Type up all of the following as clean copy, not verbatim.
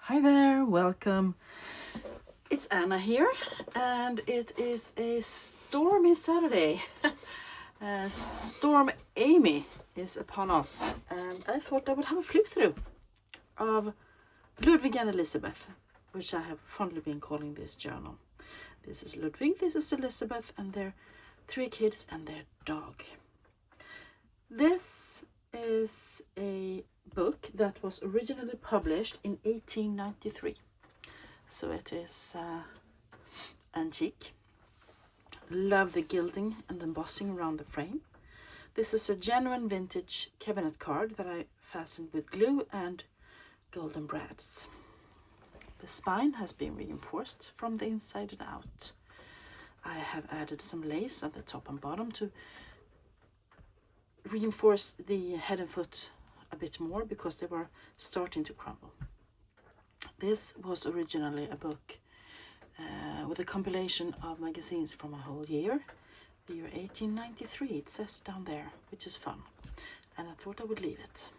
Hi there, welcome. It's Anna here, and it is a stormy Saturday. Storm Amy is upon us, and I thought I would have a flip through of Ludwig and Elisabeth, which I have fondly been calling this journal. This is Ludwig, this is Elisabeth, and their 3 kids and their dog. This is a book that was originally published in 1893. So it is antique. Love the gilding and embossing around the frame. This is a genuine vintage cabinet card that I fastened with glue and golden brads. The spine has been reinforced from the inside and out. I have added some lace at the top and bottom to reinforce the head and foot a bit more because they were starting to crumble. This was originally a book with a compilation of magazines from a whole year, the year 1893, it says down there, which is fun, and I thought I would leave it.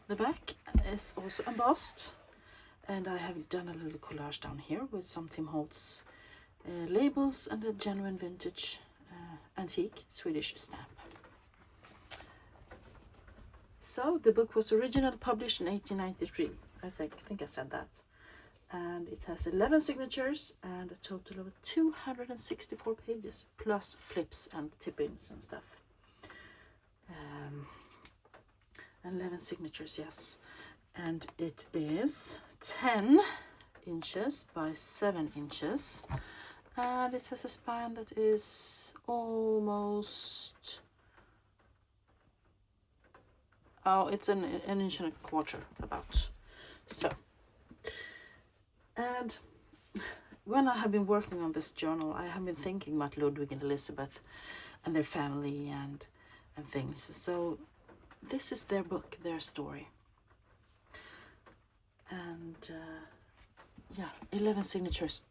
The back is also embossed, and I have done a little collage down here with some Tim Holtz labels and a genuine vintage antique Swedish stamp. So the book was originally published in 1893. I think I said that. And it has 11 signatures and a total of 264 pages, plus flips and tip-ins and stuff. 11 signatures, yes. And it is 10 inches by 7 inches. And it has a spine that is almost... Oh, it's an inch and a quarter, about. So, and when I have been working on this journal, I have been thinking about Ludwig and Elisabeth and their family and things. So this is their book, their story. And yeah, 11 signatures,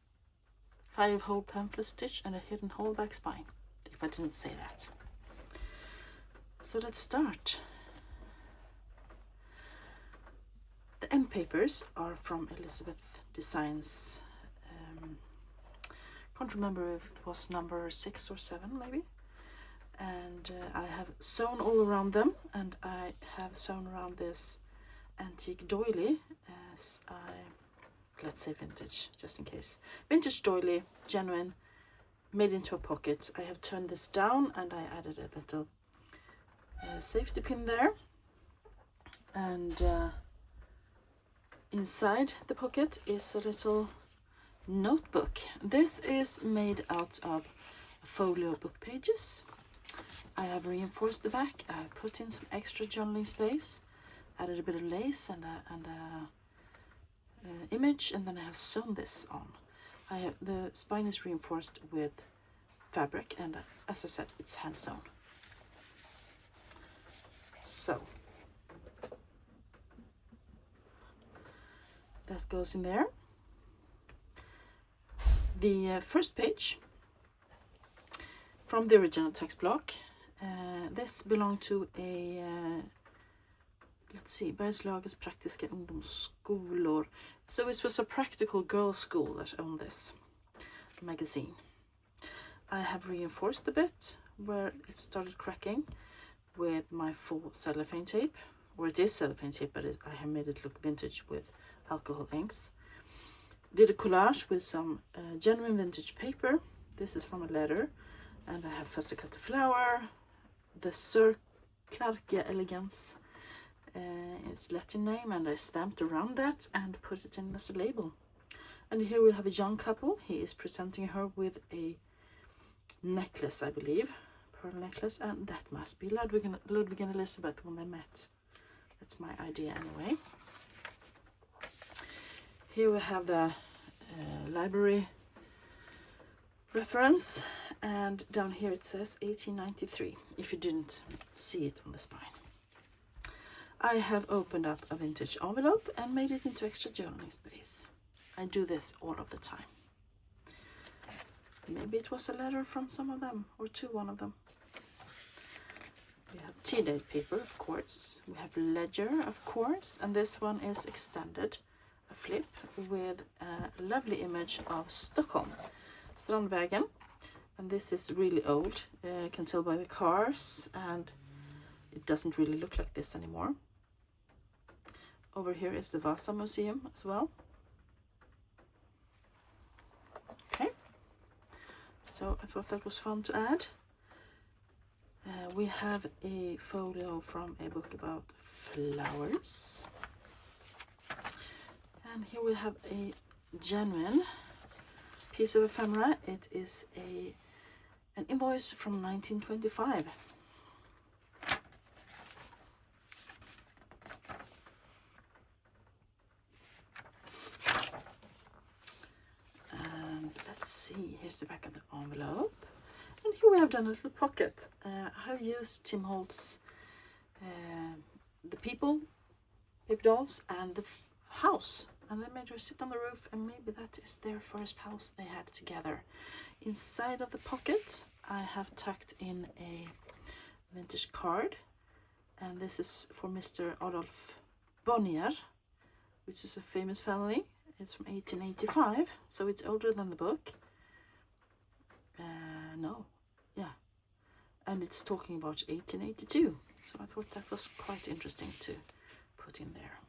5-hole pamphlet stitch and a hidden hole back spine, if I didn't say that. So let's start. The end papers are from Elisabeth Designs. Can't remember if it was number 6 or 7 maybe. And I have sewn all around them, and I have sewn around this antique doily as let's say vintage, just in case. Vintage doily, genuine, made into a pocket. I have turned this down and I added a little safety pin there. And inside the pocket is a little notebook. This is made out of folio book pages. I have reinforced the back. I put in some extra journaling space, added a bit of lace and a image, and then I have sewn this on. The spine is reinforced with fabric, and as I said, it's hand sewn. So that goes in there. The first page from the original text block. This belonged to a, let's see, Bergslagens praktiska ungdomsskolor. So it was a practical girls' school that owned this magazine. I have reinforced a bit where it started cracking with my full cellophane tape, or it is cellophane tape, but I have made it look vintage with alcohol inks. Did a collage with some genuine vintage paper. This is from a letter, and I have fussy cut the flower, the Sir Clarke Elegance, its Latin name, and I stamped around that and put it in as a label. And here we have a young couple. He is presenting her with a necklace, I believe, pearl necklace, and that must be Ludwig and Elisabeth when they met. That's my idea anyway. Here we have the library reference, and down here it says 1893, if you didn't see it on the spine. I have opened up a vintage envelope and made it into extra journaling space. I do this all of the time. Maybe it was a letter from some of them, or to one of them. We have tea date paper, of course. We have ledger, of course, and this one is extended flip with a lovely image of Stockholm, Strandvägen, and this is really old. You can tell by the cars, and it doesn't really look like this anymore. Over here is the Vasa Museum as well. Okay, so I thought that was fun to add. We have a folio from a book about flowers. And here we have a genuine piece of ephemera. It is an invoice from 1925. And let's see, here's the back of the envelope. And here we have done a little pocket. I have used Tim Holtz, the people, paper dolls, and the house. And I made her sit on the roof, and maybe that is their first house they had together. Inside of the pocket, I have tucked in a vintage card. And this is for Mr. Adolf Bonnier, which is a famous family. It's from 1885, so it's older than the book. And it's talking about 1882, so I thought that was quite interesting to put in there.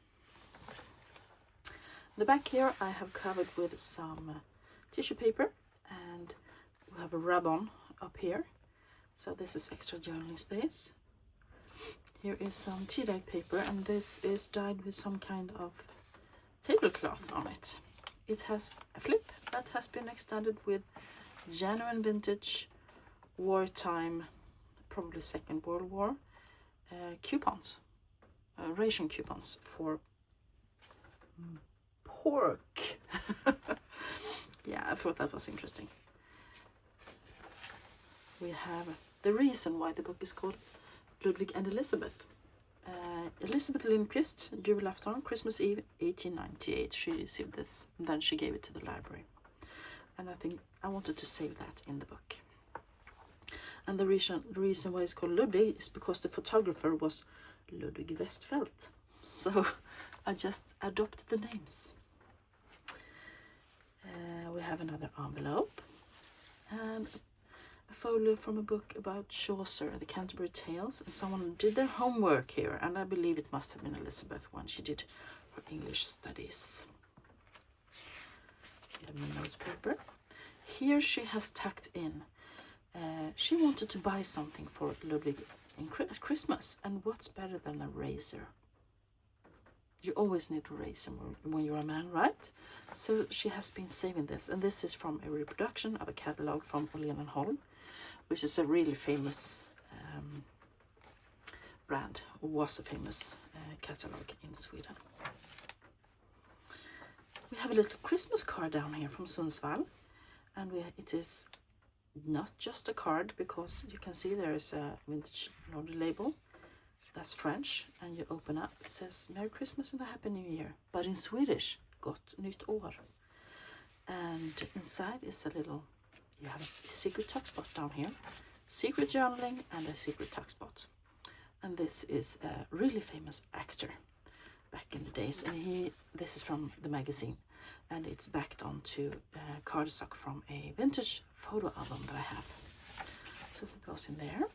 The back here I have covered with some tissue paper, and we have a rub-on up here, so this is extra journaling space. Here is some tea dye paper, and this is dyed with some kind of tablecloth on it. It has a flip that has been extended with genuine vintage wartime, probably Second World War, coupons, ration coupons for pork. Yeah, I thought that was interesting. We have the reason why the book is called Ludwig and Elisabeth. Elizabeth Lindquist, julafton, Christmas Eve, 1898. She received this, and then she gave it to the library. And I think I wanted to save that in the book. And the reason why it's called Ludwig is because the photographer was Ludwig Westfeldt. So I just adopted the names. We have another envelope and a folio from a book about Chaucer, the Canterbury Tales. And someone did their homework here, and I believe it must have been Elizabeth when she did her English studies. We have a note paper. Here she has tucked in. She wanted to buy something for Ludwig at Christmas, and what's better than a razor? You always need a razor when you're a man, right? So she has been saving this, and this is from a reproduction of a catalogue from Åhlén & Holm, which is a really famous brand, or was a famous catalogue in Sweden. We have a little Christmas card down here from Sundsvall, and it is not just a card, because you can see there is a vintage laundry label. That's French, and you open up, it says Merry Christmas and a Happy New Year, but in Swedish, Gott Nytt År. And inside is a little, you have a secret tuck spot down here, secret journaling and a secret tuck spot. And this is a really famous actor back in the days, and this is from the magazine, and it's backed onto cardstock from a vintage photo album that I have. So it goes in there.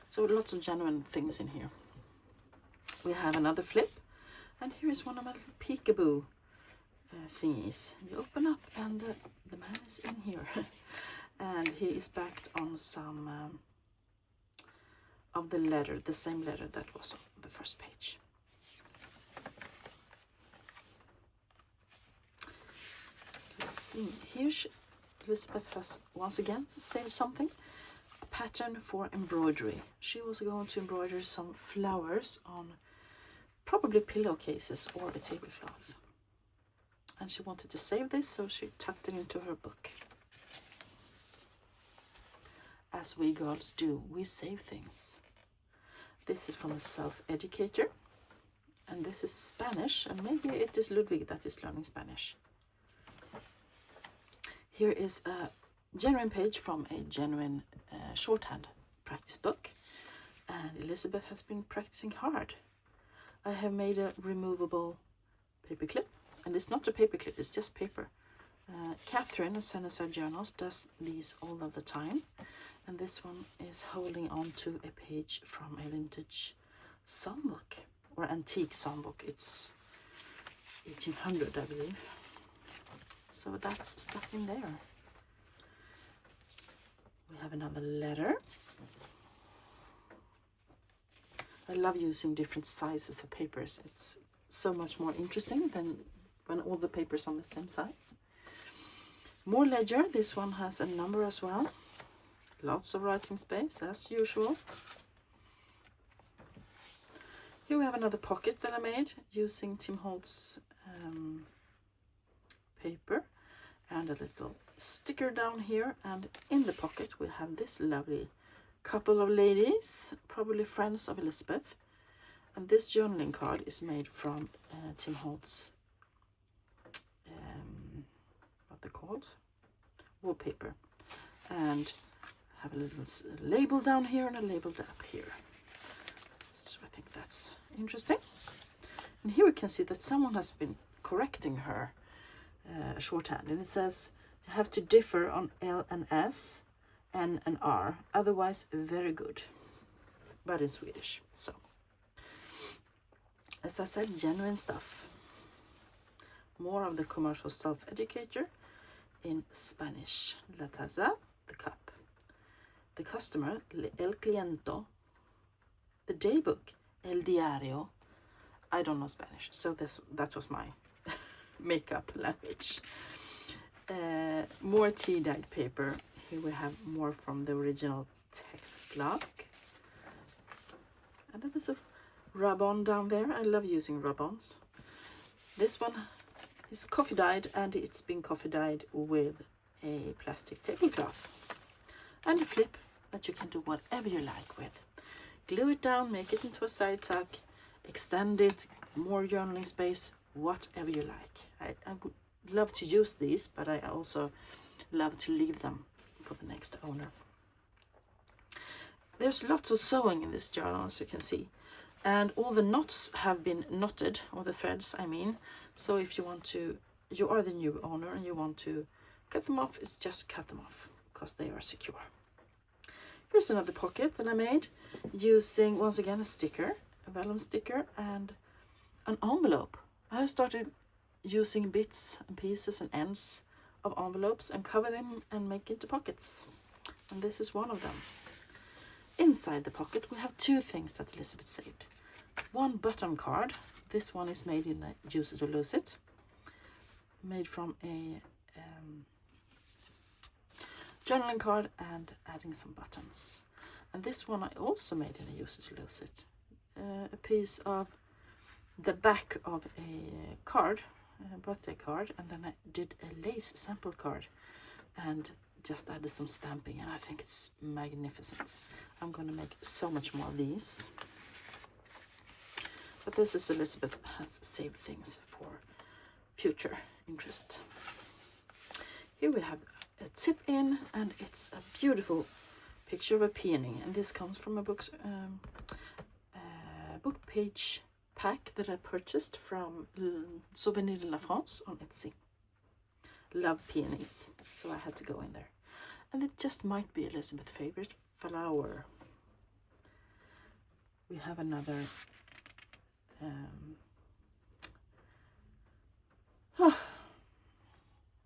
So lots of genuine things in here. We have another flip, and here is one of my little peekaboo thingies. You open up, and the man is in here, and he is backed on some of the letter, the same letter that was on the first page. Let's see. Here Elizabeth has once again saved something. Pattern for embroidery. She was going to embroider some flowers on probably pillowcases or a tablecloth, and she wanted to save this, so she tucked it into her book. As we girls do, we save things. This is from a self-educator, and this is Spanish, and maybe it is Ludwig that is learning Spanish. Here is a genuine page from a genuine shorthand practice book. And Elisabeth has been practicing hard. I have made a removable paperclip, and it's not a paperclip, it's just paper. Catherine at Sunnyside Journals does these all of the time, and this one is holding on to a page from a vintage songbook, or antique songbook. It's 1800, I believe. So that's stuff in there. We have another letter. I love using different sizes of papers. It's so much more interesting than when all the papers on the same size. More ledger. This one has a number as well. Lots of writing space as usual. Here we have another pocket that I made using Tim Holtz paper, and a little sticker down here, and in the pocket we have this lovely couple of ladies, probably friends of Elisabeth, and this journaling card is made from Tim Holtz what they're called, wallpaper, and have a little label down here and a label up here. So I think that's interesting. And here we can see that someone has been correcting her shorthand, and it says you have to differ on L and S, N and R, otherwise very good, but in Swedish. So as I said, genuine stuff. More of the commercial self-educator in Spanish. La taza, the cup. The customer, el cliento. The daybook, el diario. I don't know Spanish, so that was my makeup language. More tea-dyed paper. Here we have more from the original text block. And there's a rub-on down there. I love using rub-ons. This one is coffee dyed, and it's been coffee dyed with a plastic tablecloth. And a flip that you can do whatever you like with. Glue it down, make it into a side tuck, extend it, more journaling space, whatever you like. I would love to use these, but I also love to leave them for the next owner. There's lots of sewing in this journal, as you can see, and all the knots have been knotted, or the threads I mean, so if you want to, you are the new owner and you want to cut them off, it's just cut them off because they are secure. Here's another pocket that I made using, once again, a sticker, a vellum sticker, and an envelope. I have started using bits and pieces and ends of envelopes and cover them and make into pockets. And this is one of them. Inside the pocket we have two things that Elisabeth saved. One button card. This one is made in a Use It or Lose It. Made from a journaling card and adding some buttons. And this one I also made in a Use It or Lose It. A piece of the back of a card, a birthday card, and then I did a lace sample card and just added some stamping, and I think it's magnificent. I'm going to make so much more of these. But this is Elisabeth has saved things for future interest. Here we have a tip in, and it's a beautiful picture of a peony, and this comes from a book page pack that I purchased from Souvenir de la France on Etsy. Love peonies, so I had to go in there. And it just might be Elisabeth's favorite flower. We have another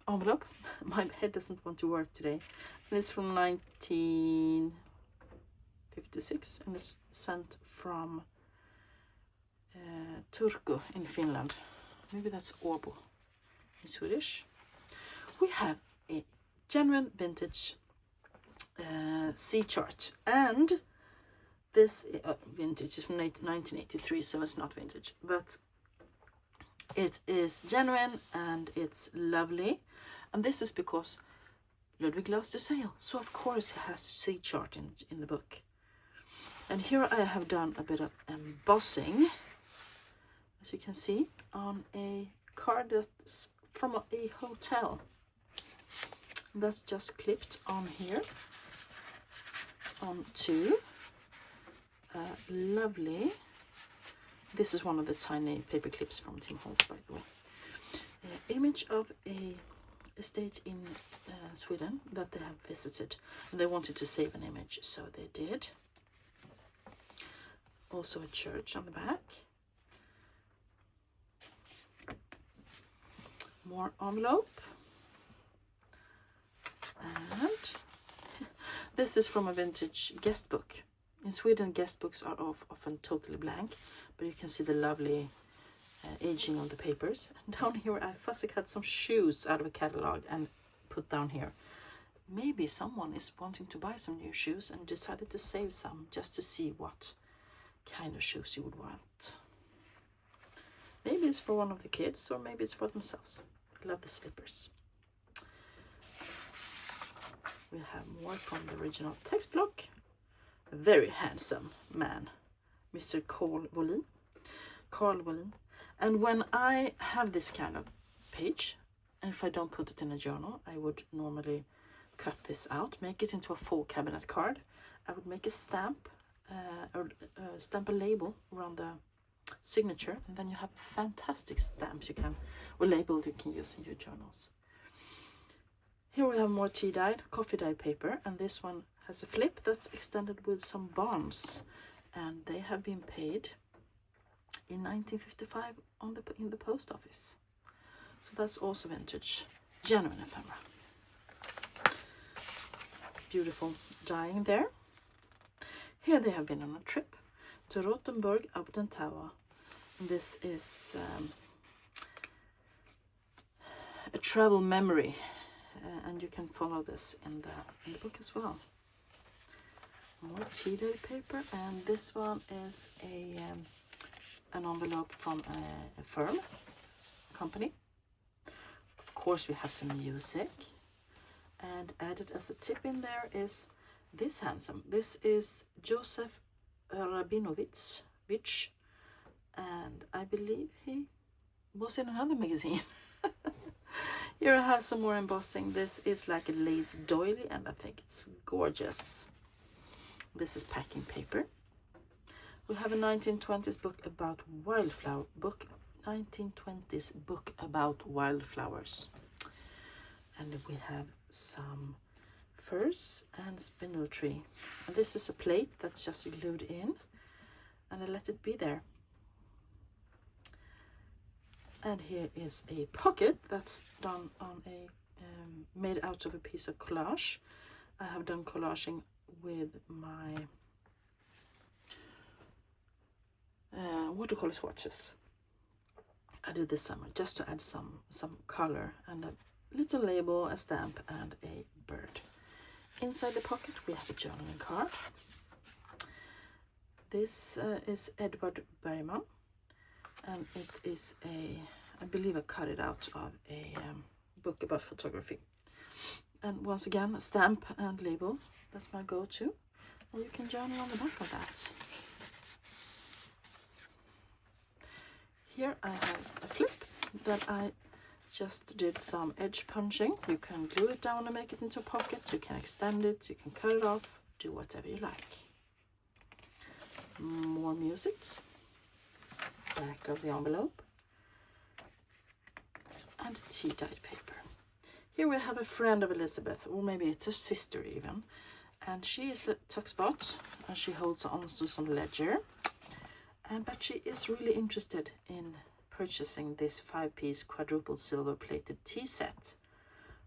envelope. My head doesn't want to work today. And it's from 1956, and it's sent from Turku in Finland. Maybe that's Åbo in Swedish. We have a genuine vintage sea chart, and this vintage is from 1983, so it's not vintage, but it is genuine and it's lovely. And this is because Ludwig loves to sail, so of course he has sea chart in the book. And here I have done a bit of embossing, as you can see, on a card that's from a hotel. That's just clipped on here onto lovely, this is one of the tiny paper clips from Tim Holtz, by the way, image of a estate in Sweden that they have visited, and they wanted to save an image, so they did. Also a church on the back. More envelope. And this is from a vintage guest book. In Sweden, guest books are often totally blank, but you can see the lovely aging on the papers. And down here I fussy cut some shoes out of a catalog and put down here. Maybe someone is wanting to buy some new shoes and decided to save some just to see what kind of shoes you would want. Maybe it's for one of the kids, or maybe it's for themselves. I love the slippers. We have more from the original text block. A very handsome man, Mr. Carl Wåhlin. And when I have this kind of page, and if I don't put it in a journal, I would normally cut this out, make it into a full cabinet card. I would make a stamp, or stamp a label around the signature, and then you have a fantastic stamp or label you can use in your journals. Here we have more tea-dyed, coffee-dyed paper, and this one has a flip that's extended with some bonds, and they have been paid in 1955 in the post office. So that's also vintage, genuine ephemera. Beautiful dyeing there. Here they have been on a trip to Rothenburg, Abdentawa. This is a travel memory, and you can follow this in the book as well. More tea-dyed paper, and this one is an envelope from a firm company. Of course, we have some music, and added as a tip in there is this handsome. This is Joseph Rabinovich, and I believe he was in another magazine. Here I have some more embossing. This is like a lace doily, and I think it's gorgeous. This is packing paper. We have a 1920s book about 1920s book about wildflowers. And we have some furs and spindletree. And this is a plate that's just glued in, and I let it be there. And here is a pocket that's done on made out of a piece of collage. I have done collaging with my watercolor swatches. I did this summer just to add some color, and a little label, a stamp, and a bird. Inside the pocket we have a journaling card. This is Edward Bergman, and it is I believe I cut it out of a book about photography. And once again, a stamp and label, that's my go-to, and you can journal on the back of that. Here I have a flip that I just did some edge punching. You can glue it down and make it into a pocket, you can extend it, you can cut it off, do whatever you like. More music, back of the envelope, and tea-dyed paper. Here we have a friend of Elizabeth, or maybe it's a sister even, and she is a tuckspot, and she holds on to some ledger, but she is really interested in purchasing this 5-piece quadruple silver plated tea set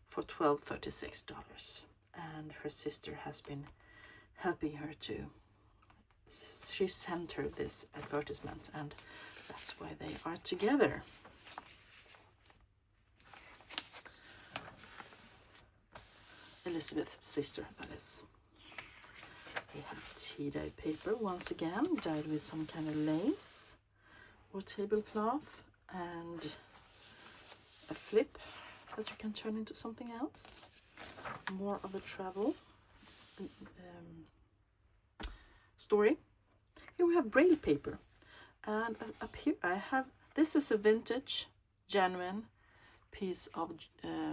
for $12.36, and her sister has been helping her to. She sent her this advertisement, and that's why they are together. Elizabeth's sister, that is. We have tea-dyed paper, once again, dyed with some kind of lace or tablecloth, and a flip that you can turn into something else. More of a travel story. Here we have braille paper, and up here I have, this is a vintage, genuine piece of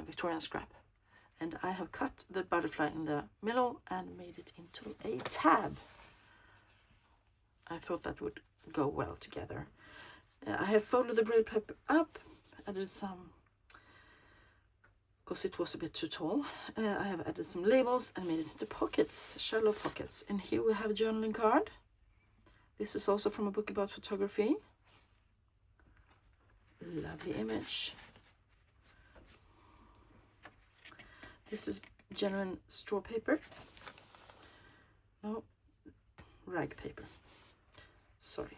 Victorian scrap, and I have cut the butterfly in the middle and made it into a tab. I thought that would go well together. I have folded the braille paper up, added some, because it was a bit too tall. I have added some labels and made it into pockets, shallow pockets. And here we have a journaling card. This is also from a book about photography. Lovely image. This is genuine straw paper. No, rag paper. Sorry.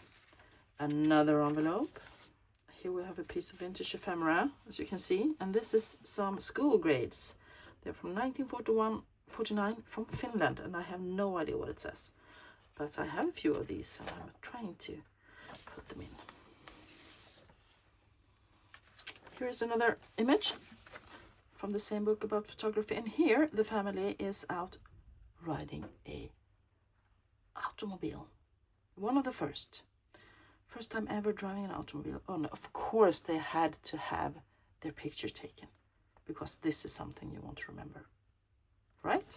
Another envelope. Here we have a piece of vintage ephemera, as you can see, and this is some school grades. They're from 1949 from Finland, and I have no idea what it says, but I have a few of these, so I'm trying to put them in. Here is another image from the same book about photography, and here the family is out riding a automobile. One of the first time ever driving an automobile. Oh no, of course they had to have their picture taken, because this is something you want to remember, right?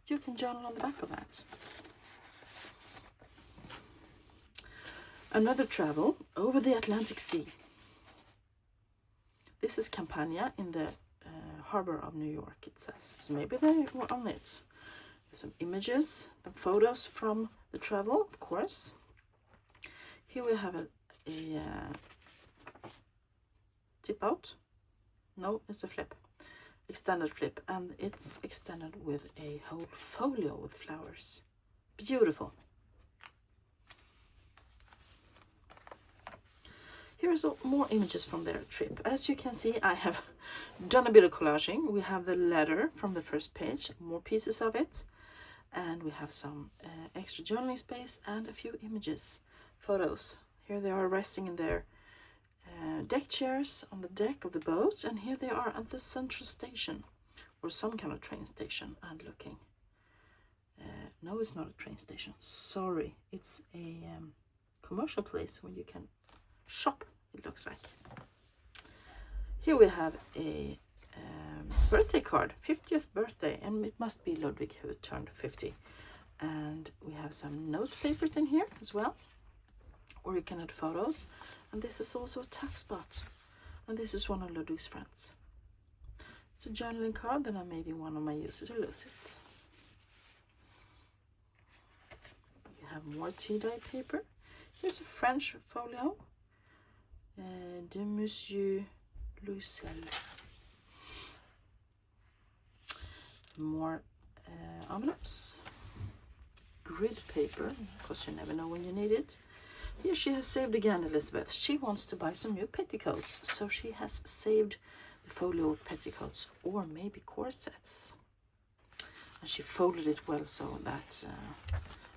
You can journal on the back of that. Another travel over the Atlantic Sea. This is Campania in the harbor of New York, it says. So maybe they were on it. Some images, some photos from the travel, of course. Here we have a tip out. No, it's a flip. Extended flip, and it's extended with a whole folio with flowers. Beautiful. Here's more images from their trip. As you can see, I have done a bit of collaging. We have the letter from the first page, more pieces of it, and we have some extra journaling space and a few images, photos. Here they are resting in their deck chairs on the deck of the boat, and here they are at the central station, or some kind of train station, and looking. No, it's not a train station. Sorry, it's a commercial place where you can shop, it looks like. Here we have a birthday card, 50th birthday, and it must be Ludwig who turned 50. And we have some note papers in here as well, or you can add photos. And this is also a tax spot, and this is one of Ludwig's friends. It's a journaling card that I made in one of my use it or lose it. We have more tea-dye paper. Here's a French folio, de Monsieur Lucel. More envelopes, grid paper, because you never know when you need it. Here she has saved again, Elizabeth. She wants to buy some new petticoats, so she has saved the folio of petticoats, or maybe corsets. And she folded it well so that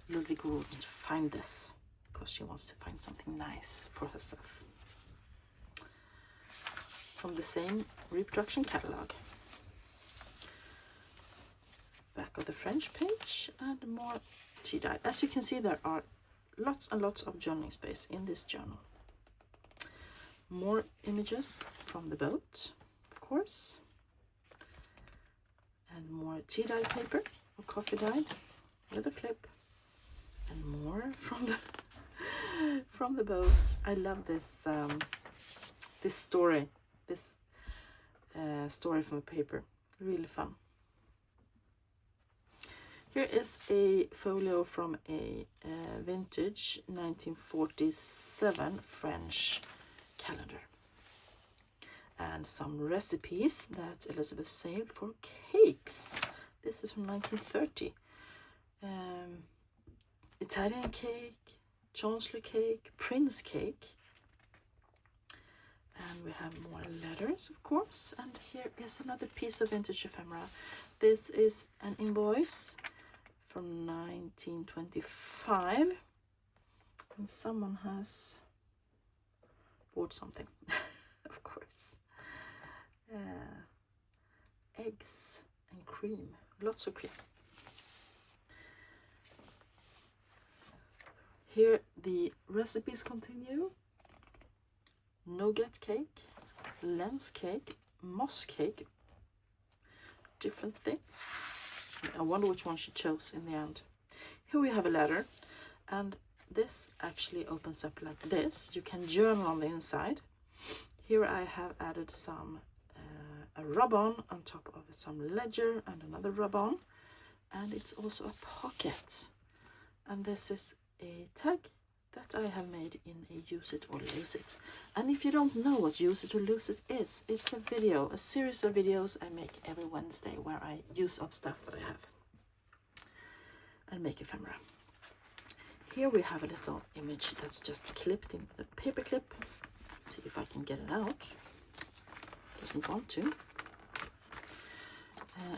Ludwig wouldn't find this, because she wants to find something nice for herself. From the same reproduction catalog. Back of the French page, and more tea-dye. As you can see, there are lots and lots of journaling space in this journal. More images from the boat, of course, and more tea-dye paper or coffee dyed with a flip, and more from the boat. I love this this story from the paper. Really fun. Here is a folio from a vintage 1947 French calendar. And some recipes that Elizabeth saved for cakes. This is from 1930. Italian cake, Chancellor cake, Prince cake. And we have more letters, of course. And here is another piece of vintage ephemera. This is an invoice from 1925, and someone has bought something, of course. Eggs and cream, lots of cream. Here the recipes continue. Nougat cake, lens cake, moss cake, different things. I wonder which one she chose in the end. Here we have a letter, and this actually opens up like this. You can journal on the inside. Here I have added some a rub-on on top of some ledger and another rub-on, and it's also a pocket. And this is a tag that I have made in a use it or lose it. And if you don't know what use it or lose it is, it's a series of videos I make every Wednesday where I use up stuff that I have and make ephemera. Here we have a little image that's just clipped in with a paper clip. See if I can get it out. Doesn't want to.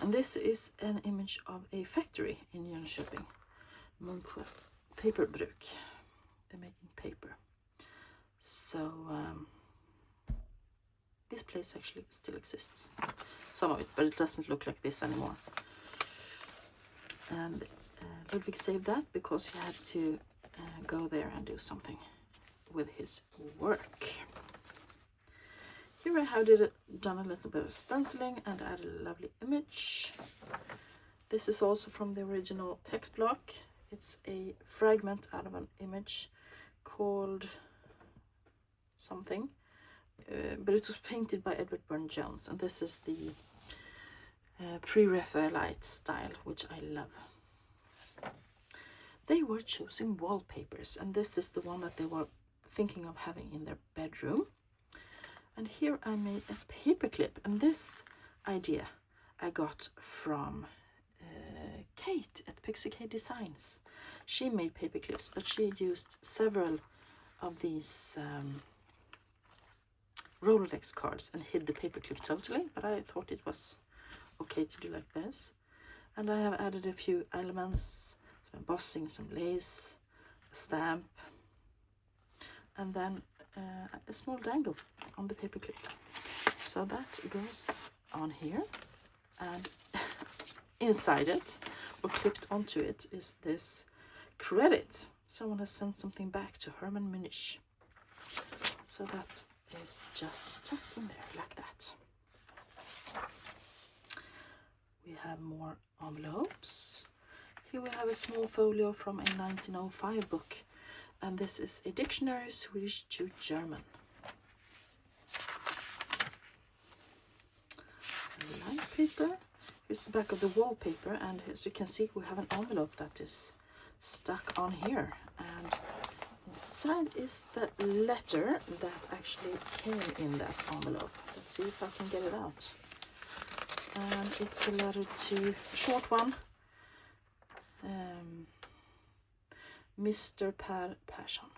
And this is an image of a factory in Jönköping, Munksjö Paperbruk. They're making paper. So this place actually still exists. Some of it, but it doesn't look like this anymore. And Ludwig saved that because he had to go there and do something with his work. Here I have done a little bit of stenciling and added a lovely image. This is also from the original text block. It's a fragment out of an image called something, but it was painted by Edward Burne-Jones, and this is the pre-Raphaelite style, which I love. They were choosing wallpapers, and this is the one that they were thinking of having in their bedroom. And here I made a paperclip, and this idea I got from Kate at Pixie K Designs. She made paperclips, but she used several of these Rolodex cards and hid the paperclip totally, but I thought it was okay to do like this. And I have added a few elements, some embossing, some lace, a stamp, and then a small dangle on the paperclip. So that goes on here, and inside it, or clipped onto it, is this credit. Someone has sent something back to Herman Munich. So that is just tucked in there like that. We have more envelopes. Here we have a small folio from a 1905 book, and this is a dictionary Swedish to German. Light paper. Here's the back of the wallpaper, and as you can see, we have an envelope that is stuck on here, and inside is the letter that actually came in that envelope. Let's see if I can get it out. And it's a letter to a short one, Mr. Per Persson.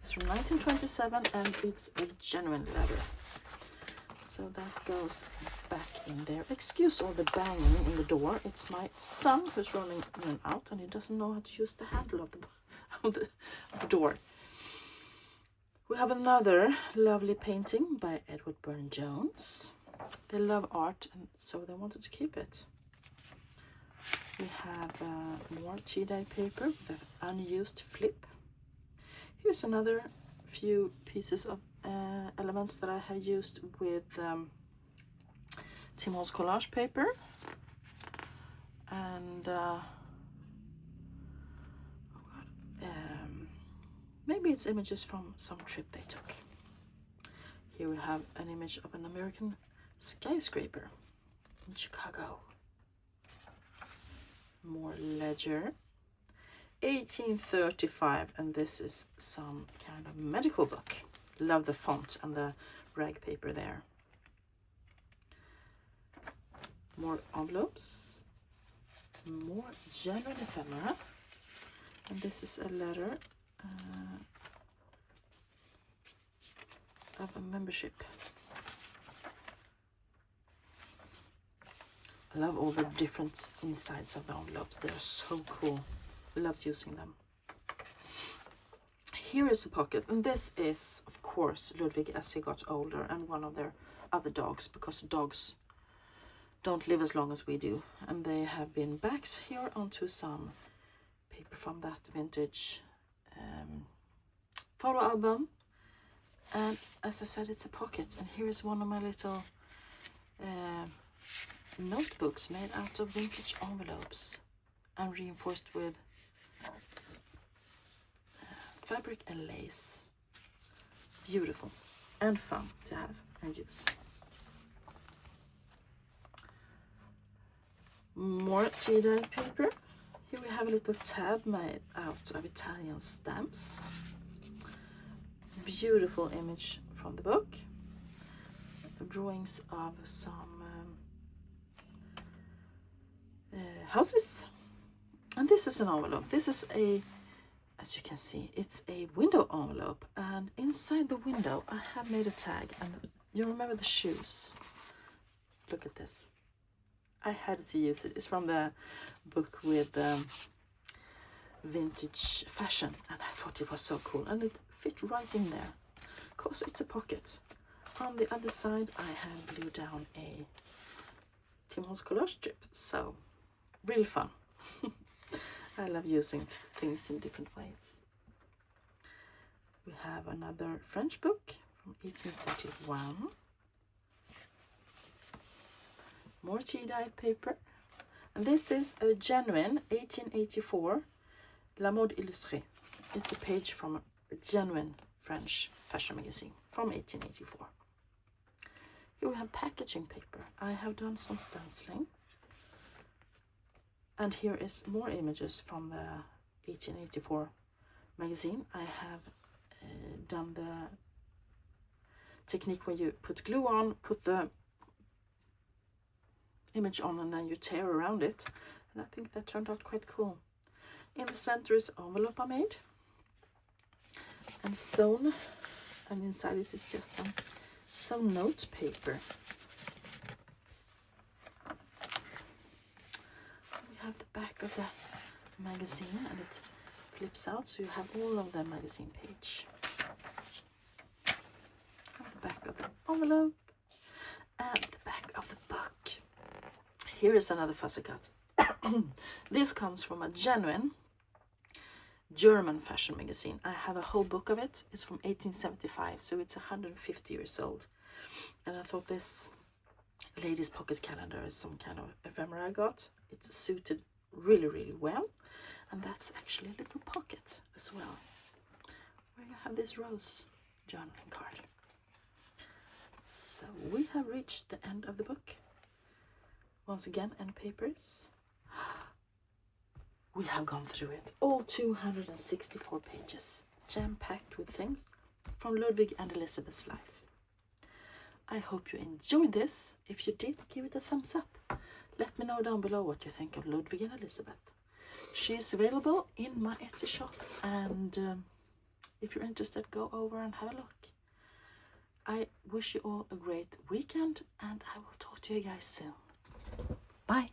It's from 1927, and it's a genuine letter. So that goes back in there. Excuse all the banging in the door. It's my son who's running in and out, and he doesn't know how to use the handle of the door. We have another lovely painting by Edward Burne-Jones. They love art, and so they wanted to keep it. We have more tea-dye paper with an unused flip. Here's another few pieces of elements that I have used with Tim Holtz collage paper, and maybe it's images from some trip they took. Here we have an image of an American skyscraper in Chicago. More ledger, 1835, and this is some kind of medical book. Love the font and the rag paper there. More envelopes, more general ephemera, and this is a letter of a membership. I love all the different insides of the envelopes. They're so cool. I love using them. Here is a pocket, and this is, of course, Ludwig as he got older, and one of their other dogs, because dogs don't live as long as we do. And they have been backed here onto some paper from that vintage photo album. And as I said, it's a pocket, and here is one of my little notebooks made out of vintage envelopes and reinforced with fabric and lace. Beautiful and fun to have and use. More tea-dyed paper. Here we have a little tab made out of Italian stamps. Beautiful image from the book. Drawings of some houses. And this is an envelope. This is a, as you can see, it's a window envelope. And inside the window I have made a tag. And you remember the shoes? Look at this. I had to use it. It's from the book with vintage fashion, and I thought it was so cool, and it fit right in there. Of course, it's a pocket. On the other side, I have glued down a Tim Holtz collage strip, so really fun. I love using things in different ways. We have another French book from 1831. More tea-dyed paper, and this is a genuine 1884 La Mode Illustrée. It's a page from a genuine French fashion magazine from 1884. Here we have packaging paper. I have done some stenciling, and here is more images from the 1884 magazine. I have done the technique where you put glue on, put the image on, and then you tear around it, and I think that turned out quite cool. In the center is envelope I made and sewn, and inside it is just some sewn note paper. We have the back of the magazine, and it flips out, so you have all of the magazine page. And the back of the envelope and the back of the book. Here is another fussy cut. This comes from a genuine German fashion magazine. I have a whole book of it. It's from 1875, so it's 150 years old. And I thought this lady's pocket calendar is some kind of ephemera I got. It's suited really, really well. And that's actually a little pocket as well, where you have this rose journaling card. So we have reached the end of the book. Once again, end papers. We have gone through it. All 264 pages, jam-packed with things from Ludwig and Elisabeth's life. I hope you enjoyed this. If you did, give it a thumbs up. Let me know down below what you think of Ludwig and Elisabeth. She is available in my Etsy shop, and if you're interested, go over and have a look. I wish you all a great weekend, and I will talk to you guys soon. Bye.